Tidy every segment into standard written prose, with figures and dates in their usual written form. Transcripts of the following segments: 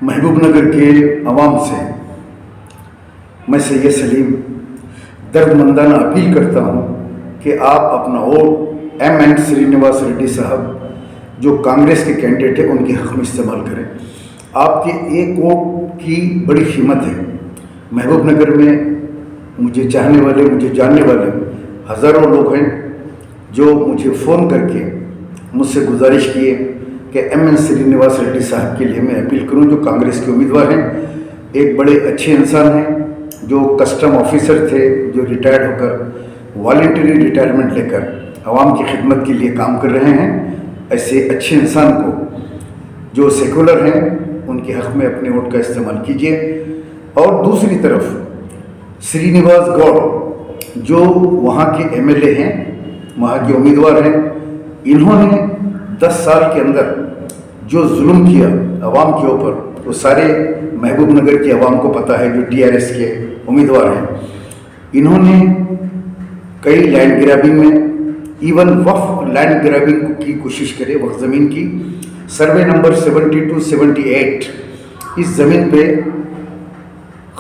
महबूब नगर के अवाम से मैं सैयद सलीम दर्दमंदाना अपील करता हूँ कि आप अपना वोट एम श्रीनिवास रेड्डी साहब जो कांग्रेस के कैंडिडेट है उनके हक़ में इस्तेमाल करें। आपके एक वोट की बड़ी कीमत है। महबूब नगर में मुझे चाहने वाले, मुझे जानने वाले हज़ारों लोग हैं जो मुझे फ़ोन करके मुझसे गुजारिश किए कि एम श्रीनिवास रेड्डी साहब के लिए मैं अपील करूं, जो कांग्रेस के उम्मीदवार हैं। एक बड़े अच्छे इंसान हैं जो कस्टम ऑफिसर थे, जो रिटायर्ड होकर वॉलंटरी रिटायरमेंट लेकर आवाम की खिदमत के लिए काम कर रहे हैं। ऐसे अच्छे इंसान को जो सेकुलर हैं उनके हक़ में अपने वोट का इस्तेमाल कीजिए। और दूसरी तरफ श्रीनिवास गौड़ जो वहाँ के एमएलए हैं, वहाँ के उम्मीदवार हैं, इन्होंने 10 साल के अंदर जो जुल्म किया अवाम के ऊपर वो सारे महबूब नगर की अवाम को पता है, जो टीआरएस के उम्मीदवार हैं। इन्होंने कई लैंड ग्रैबिंग में, इवन वक्फ लैंड ग्रैबिंग की कोशिश करे, वक्फ ज़मीन की सर्वे नंबर 72-78 इस ज़मीन पे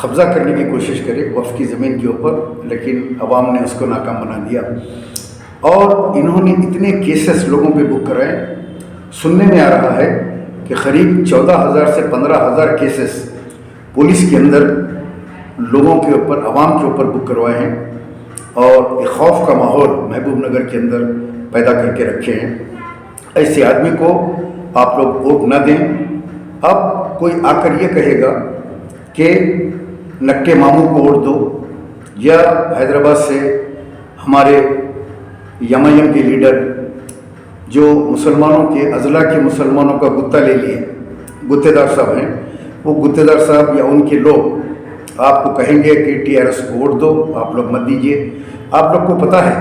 कब्ज़ा करने की कोशिश करे वक्फ की ज़मीन के ऊपर, लेकिन अवाम ने उसको नाकाम बना दिया। और इन्होंने इतने केसेस लोगों पे बुक कराए, सुनने में आ रहा है कि करीब 14,000 से 15,000 केसेस पुलिस के अंदर लोगों के ऊपर, अवाम के ऊपर बुक करवाए हैं और एक खौफ का माहौल महबूब नगर के अंदर पैदा करके रखे हैं। ऐसे आदमी को आप लोग वोट ना दें। अब कोई आकर ये कहेगा कि नक्के मामू को वोट दो, या हैदराबाद से हमारे एमआईएम के लीडर जो मुसलमानों के अजला के मुसलमानों का गुत्ता ले लिए, गुत्तेदार साहब हैं, वो गुत्तेदार साहब या उनके लोग आपको कहेंगे कि टीआरएस को वोट दो, आप लोग मत दीजिए। आप लोग को पता है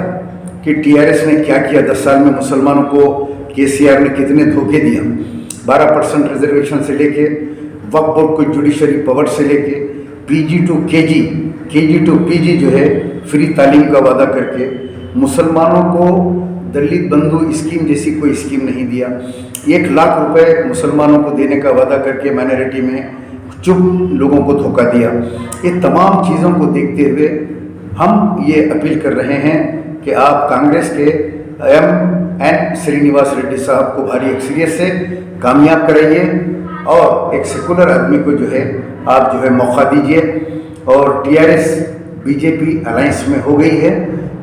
कि टीआरएस ने क्या किया 10 साल में मुसलमानों को, केसीआर ने कितने धोखे दिया। 12% रिजर्वेशन से लेके, वक्फ बोर्ड को जुडिशरी पावर से लेके, PG to KG, KG to PG जो है फ्री तालीम का वादा करके मुसलमानों को दलित बंधु स्कीम जैसी कोई स्कीम नहीं दिया। 1 लाख रुपए मुसलमानों को देने का वादा करके माइनॉरिटी में चुप लोगों को धोखा दिया। ये तमाम चीज़ों को देखते हुए हम ये अपील कर रहे हैं कि आप कांग्रेस के एम श्रीनिवास रेड्डी साहब को भारी अक्सरियत से कामयाब कराइए और एक सेकुलर आदमी को जो है आप जो है मौका दीजिए। और टीआरएस बीजेपी अलायंस में हो गई है,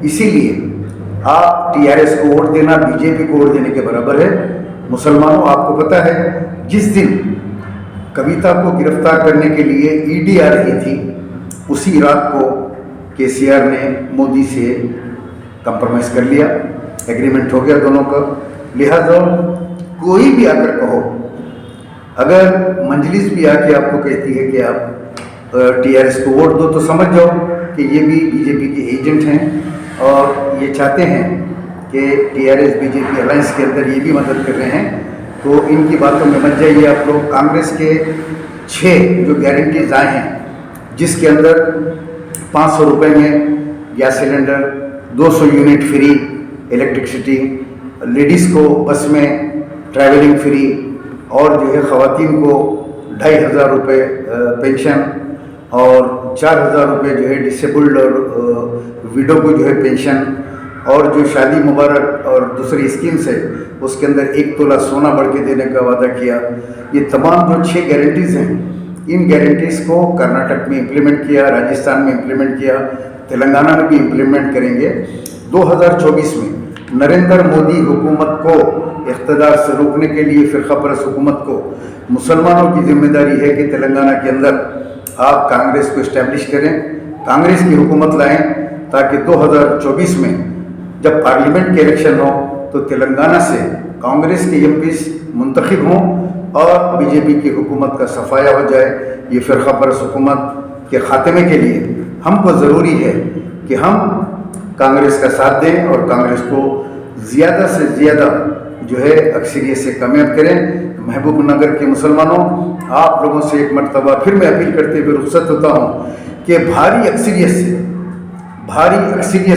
इसीलिए आप टीआरएस को वोट देना बीजेपी को वोट देने के बराबर है। मुसलमानों, आपको पता है जिस दिन कविता को गिरफ्तार करने के लिए ईडी आ रही थी, उसी रात को केसीआर ने मोदी से कंप्रोमाइज़ कर लिया, एग्रीमेंट हो गया दोनों का। लिहाजा कोई भी आकर कहो, अगर मंजलिस भी आके आपको कहती है कि आप टीआरएस को वोट दो, तो समझ जाओ कि ये भी बीजेपी के एजेंट हैं और ये चाहते हैं कि टीआरएस बीजेपी अलायंस के अंदर ये भी मदद कर रहे हैं। तो इनकी बातों में मत जाइए आप लोग। कांग्रेस के 6 जो गारंटीज आए हैं, जिसके अंदर 500 रुपये में gas cylinder, 200 unit free electricity, ladies को बस में ट्रैवलिंग फ्री, और जो है ख़वातीन को 2,500 रुपये पेंशन और 4,000 रुपये जो है डिसेबल्ड और विडो को जो है पेंशन, और जो शादी मुबारक और दूसरी स्कीम्स है उसके अंदर 1 तोला सोना बढ़ के देने का वादा किया। ये तमाम जो 6 गारंटीज़ हैं, इन गारंटीज़ को कर्नाटक में इम्प्लीमेंट किया, राजस्थान में इम्प्लीमेंट किया, तेलंगाना में भी इम्प्लीमेंट करेंगे। 2024 में नरेंद्र मोदी हुकूमत को इक़्तिदार से रोकने के लिए फ़िरक़ा परस्त हुकूमत को मुसलमानों की जिम्मेदारी है कि तेलंगाना के अंदर आप कांग्रेस को इस्टेब्लिश करें, कांग्रेस की हुकूमत लाएं, ताकि 2024 में जब पार्लियामेंट के इलेक्शन हो तो तेलंगाना से कांग्रेस के एमपीज़ मुंतखब हों और बीजेपी की हुकूमत का सफाया हो जाए। ये फ़िरक़ा परस्त हुकूमत के ख़ात्मे के लिए हमको ज़रूरी है कि हम कांग्रेस का साथ दें और कांग्रेस को ज़्यादा से ज़्यादा जो है अक्सरियत से कामयाब करें। महबूब नगर के मुसलमानों, आप लोगों से एक मरतबा फिर मैं अपील करते हुए रुखसत होता हूँ कि भारी अक्सरियत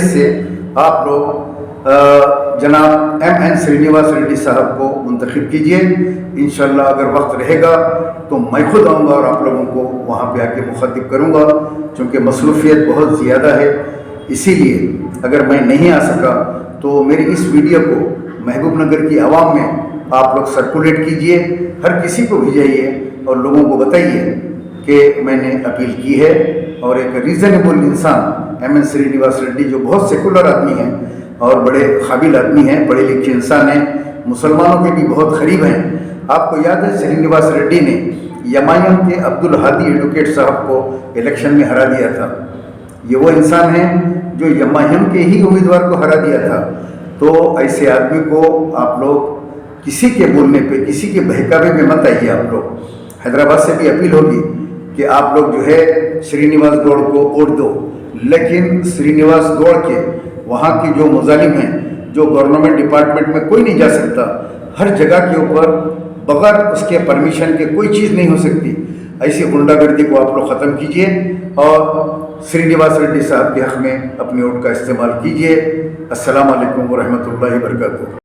से आप लोग जनाब MN श्रीनिवास रेड्डी साहब को मुंतखब कीजिए। इंशाअल्लाह अगर वक्त रहेगा तो मैं खुद आऊँगा और आप लोगों को वहाँ पे आके मुखत्तिब करूँगा, क्योंकि मसरूफियत बहुत ज़्यादा है। इसीलिए अगर मैं नहीं आ सका तो मेरी इस वीडियो को महबूब नगर की आवाम में आप लोग सर्कुलेट कीजिए, हर किसी को भेजाइए और लोगों को बताइए कि मैंने अपील की है। और एक रीज़नेबल इंसान MN श्रीनिवास रेड्डी जो बहुत सेकुलर आदमी हैं और बड़े काबिल आदमी हैं, पढ़े लिखे इंसान हैं, मुसलमानों के भी बहुत करीब हैं। आपको याद है श्रीनिवास रेड्डी ने यमायम के अब्दुल हादी एडवोकेट साहब को इलेक्शन में हरा दिया था। ये वो इंसान हैं जो यमायम के ही उम्मीदवार को हरा दिया था। तो ऐसे आदमी को आप लोग किसी के बोलने पे, किसी के बहकावे में मत आइए। आप लोग हैदराबाद से भी अपील होगी कि आप लोग जो है श्रीनिवास गौड़ को वोट दो, लेकिन श्रीनिवास गौड़ के वहाँ की जो मुजालिम हैं, जो गवर्नमेंट डिपार्टमेंट में कोई नहीं जा सकता, हर जगह के ऊपर बगैर उसके परमिशन के कोई चीज़ नहीं हो सकती, ऐसी गुंडागर्दी को आप लोग ख़त्म कीजिए और श्रीनिवास रेड्डी साहब के हक़ में अपने वोट का इस्तेमाल कीजिए। अस्सलाम वालेकुम व रहमतुल्लाहि व बरकातुहू।